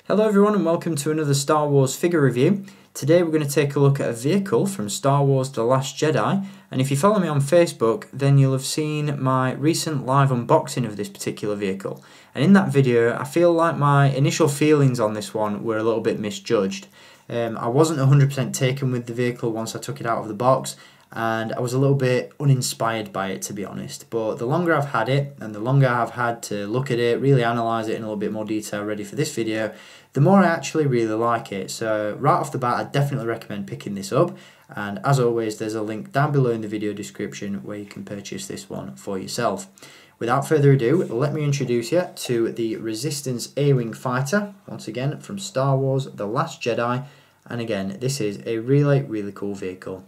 Hello everyone and welcome to another Star Wars figure review. Today we're going to take a look at a vehicle from Star Wars The Last Jedi, and if you follow me on Facebook then you'll have seen my recent live unboxing of this particular vehicle. And in that video I feel like my initial feelings on this one were a little bit misjudged. I wasn't 100% taken with the vehicle once I took it out of the box, and I was a little bit uninspired by it, to be honest. But the longer I've had it and the longer I've had to look at it, really analyse it in a little bit more detail ready for this video, the more I actually really like it. So right off the bat I definitely recommend picking this up, and as always there's a link down below in the video description where you can purchase this one for yourself. Without further ado, let me introduce you to the Resistance A-Wing fighter, once again from Star Wars The Last Jedi, and again this is a really cool vehicle.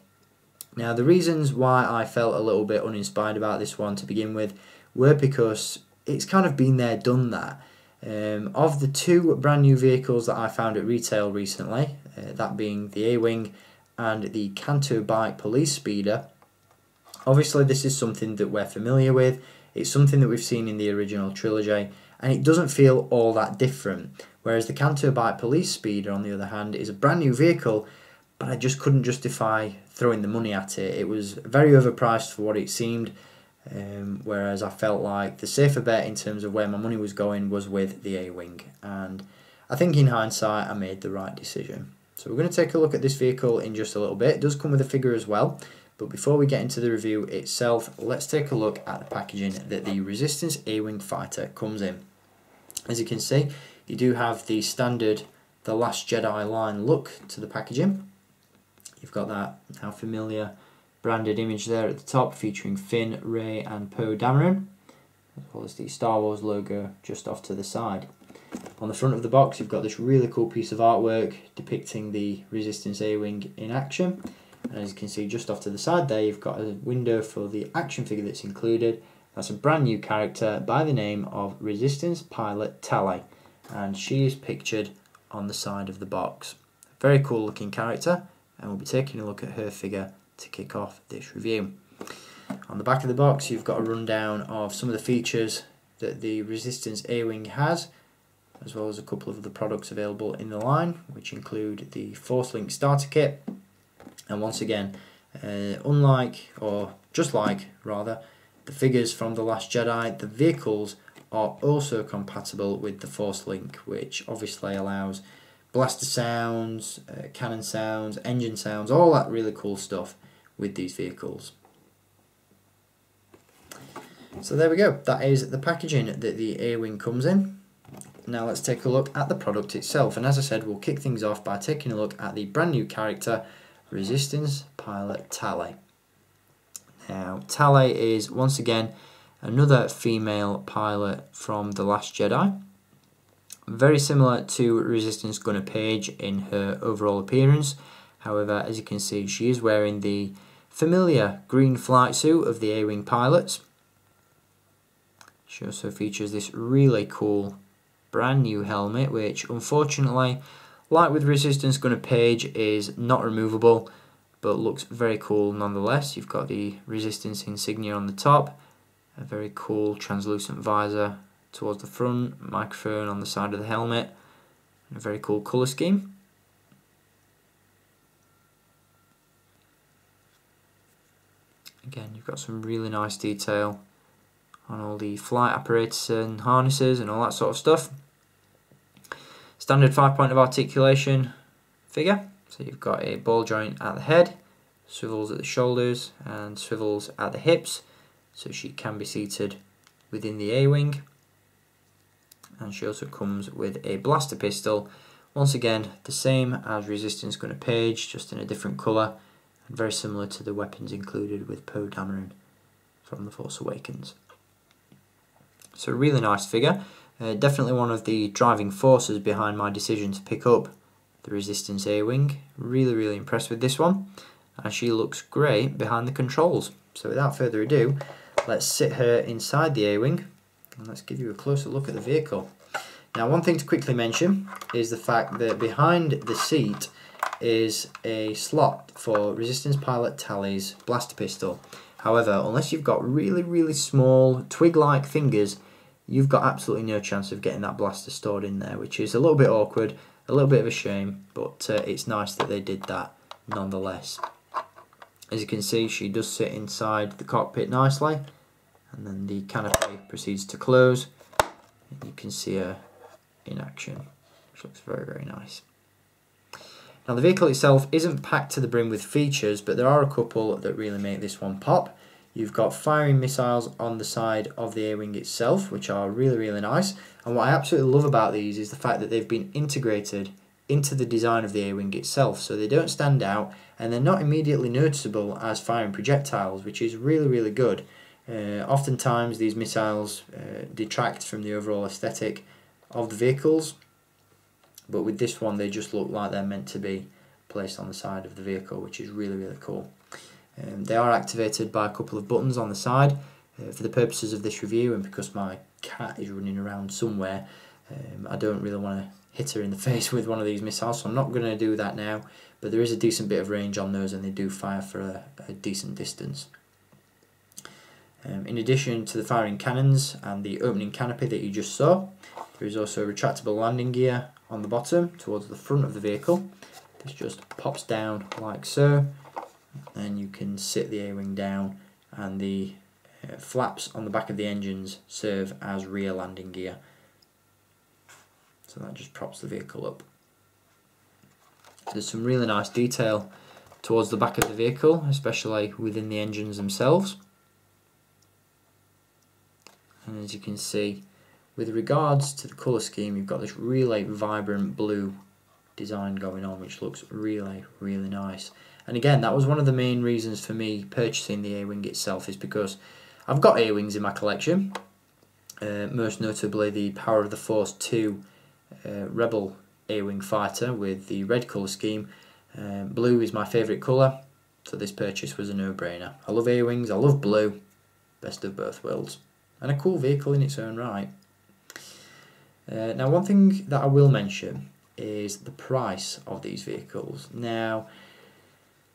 Now the reasons why I felt a little bit uninspired about this one to begin with were because it's kind of been there, done that. Of the two brand new vehicles that I found at retail recently, that being the A-Wing and the Canto Bike Police Speeder, obviously this is something that we're familiar with, it's something that we've seen in the original trilogy, and it doesn't feel all that different. Whereas the Canto Bike Police Speeder, on the other hand, is a brand new vehicle, but I just couldn't justify throwing the money at it. It was very overpriced for what it seemed, whereas I felt like the safer bet in terms of where my money was going was with the A-Wing, and I think in hindsight I made the right decision. So we're going to take a look at this vehicle in just a little bit. It does come with a figure as well, but before we get into the review itself, let's take a look at the packaging that the Resistance A-Wing fighter comes in. As you can see, you do have the standard The Last Jedi line look to the packaging. You've got that now familiar branded image there at the top featuring Finn, Rey and Poe Dameron, as well as the Star Wars logo just off to the side. On the front of the box you've got this really cool piece of artwork depicting the Resistance A-Wing in action, and as you can see just off to the side there you've got a window for the action figure that's included. That's a brand new character by the name of Resistance pilot Tallie, and she is pictured on the side of the box. Very cool looking character, and we'll be taking a look at her figure to kick off this review. On the back of the box you've got a rundown of some of the features that the Resistance A-Wing has, as well as a couple of the products available in the line, which include the Force Link starter kit. And once again, unlike, or just like rather, the figures from The Last Jedi, the vehicles are also compatible with the Force Link, which obviously allows blaster sounds, cannon sounds, engine sounds, all that really cool stuff with these vehicles. So there we go, that is the packaging that the A-Wing comes in. Now let's take a look at the product itself, and as I said we'll kick things off by taking a look at the brand new character Resistance pilot Tallie. Now Tallie is once again another female pilot from The Last Jedi. Very similar to Resistance Gunner Page in her overall appearance. However, as you can see, she is wearing the familiar green flight suit of the A-Wing pilots. She also features this really cool brand new helmet, which unfortunately, like with Resistance Gunner Page, is not removable, but looks very cool nonetheless. You've got the Resistance insignia on the top, a very cool translucent visor towards the front, microphone on the side of the helmet, and a very cool colour scheme. Again, you've got some really nice detail on all the flight apparatus and harnesses and all that sort of stuff. Standard 5-point of articulation figure, so you've got a ball joint at the head, swivels at the shoulders and swivels at the hips, so she can be seated within the A-Wing. And she also comes with a blaster pistol, once again the same as Resistance Gunner Page, just in a different colour, and very similar to the weapons included with Poe Dameron from The Force Awakens. So a really nice figure, definitely one of the driving forces behind my decision to pick up the Resistance A-Wing. Really impressed with this one, and she looks great behind the controls. So without further ado, let's sit her inside the A-Wing and let's give you a closer look at the vehicle. Now one thing to quickly mention is the fact that behind the seat is a slot for Resistance pilot Tallie's blaster pistol. However, unless you've got really small twig-like fingers, you've got absolutely no chance of getting that blaster stored in there, which is a little bit awkward, a little bit of a shame, but it's nice that they did that nonetheless. As you can see, she does sit inside the cockpit nicely, and then the canopy proceeds to close. And you can see her in action, which looks very, very nice. Now the vehicle itself isn't packed to the brim with features, but there are a couple that really make this one pop. You've got firing missiles on the side of the A-wing itself, which are really, really nice. And what I absolutely love about these is the fact that they've been integrated into the design of the A-wing itself, so they don't stand out and they're not immediately noticeable as firing projectiles, which is really, really good. Oftentimes these missiles detract from the overall aesthetic of the vehicles, but with this one they just look like they're meant to be placed on the side of the vehicle, which is really, really cool. They are activated by a couple of buttons on the side. For the purposes of this review, and because my cat is running around somewhere, I don't really want to hit her in the face with one of these missiles, so I'm not going to do that now, but there is a decent bit of range on those and they do fire for a decent distance. In addition to the firing cannons and the opening canopy that you just saw, there is also a retractable landing gear on the bottom towards the front of the vehicle. This just pops down like so, and you can sit the A-wing down, and the flaps on the back of the engines serve as rear landing gear. So that just props the vehicle up. There's some really nice detail towards the back of the vehicle, especially within the engines themselves. And as you can see, with regards to the colour scheme, you've got this really vibrant blue design going on, which looks really, really nice. And again, that was one of the main reasons for me purchasing the A-wing itself, is because I've got A-wings in my collection, most notably the Power of the Force 2 Rebel A-wing fighter with the red colour scheme. Blue is my favourite colour, so this purchase was a no-brainer. I love A-wings, I love blue, best of both worlds, and a cool vehicle in its own right. Now one thing that I will mention is the price of these vehicles. Now,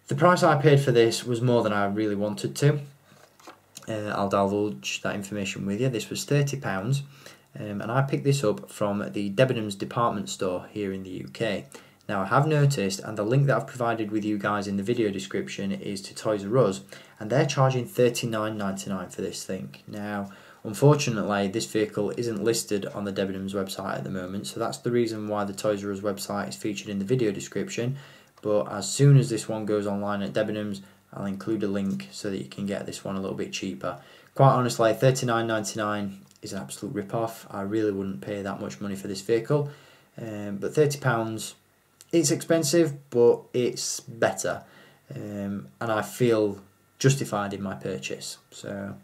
the price I paid for this was more than I really wanted to. I'll divulge that information with you. This was £30, and I picked this up from the Debenhams department store here in the UK. Now I have noticed, and the link that I've provided with you guys in the video description is to Toys R Us, and they're charging £39.99 for this thing. Now, unfortunately, this vehicle isn't listed on the Debenhams website at the moment, so that's the reason why the Toys R Us website is featured in the video description. But as soon as this one goes online at Debenhams, I'll include a link so that you can get this one a little bit cheaper. Quite honestly, £39.99 is an absolute rip-off. I really wouldn't pay that much money for this vehicle. But £30, it's expensive, but it's better. And I feel justified in my purchase. So,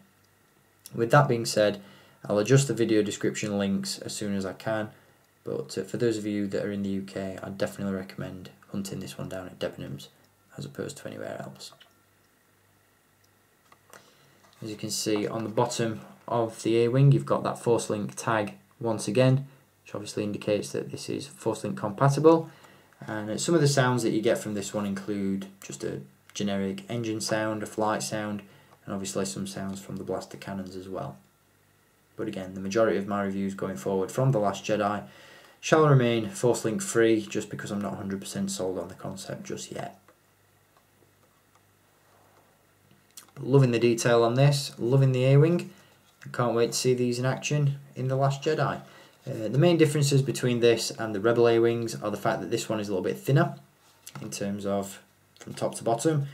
with that being said, I'll adjust the video description links as soon as I can. But for those of you that are in the UK, I'd definitely recommend hunting this one down at Debenhams as opposed to anywhere else. As you can see on the bottom of the A-wing, you've got that Force Link tag once again, which obviously indicates that this is Force Link compatible. And some of the sounds that you get from this one include just a generic engine sound, a flight sound, and obviously some sounds from the blaster cannons as well. But again, the majority of my reviews going forward from The Last Jedi shall remain Force Link free, just because I'm not 100% sold on the concept just yet. But loving the detail on this, loving the A-wing. I can't wait to see these in action in The Last Jedi. The main differences between this and the Rebel A-wings are the fact that this one is a little bit thinner in terms of from top to bottom.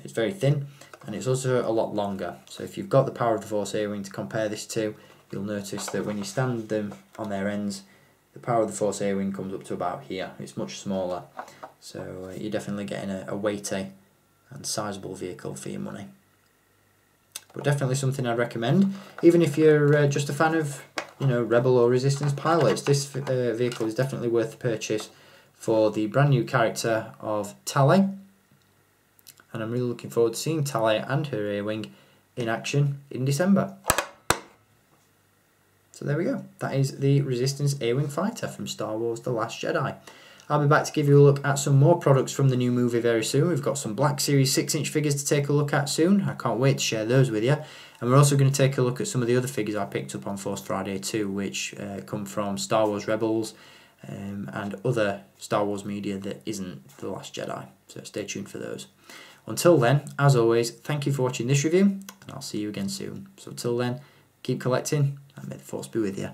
It's very thin, and it's also a lot longer. So if you've got the Power of the Force A-wing to compare this to, you'll notice that when you stand them on their ends, the Power of the Force A-wing comes up to about here. It's much smaller, so you're definitely getting a weighty and sizable vehicle for your money. But definitely something I'd recommend, even if you're just a fan of, you know, Rebel or Resistance pilots. This vehicle is definitely worth the purchase for the brand new character of Tallie, and I'm really looking forward to seeing Tallie and her A-wing in action in December. So there we go. That is the Resistance A-wing fighter from Star Wars The Last Jedi. I'll be back to give you a look at some more products from the new movie very soon. We've got some Black Series 6-inch figures to take a look at soon. I can't wait to share those with you. And we're also going to take a look at some of the other figures I picked up on Force Friday too, which come from Star Wars Rebels and other Star Wars media that isn't The Last Jedi. So stay tuned for those. Until then, as always, thank you for watching this review, and I'll see you again soon. So until then, keep collecting, and may the Force be with you.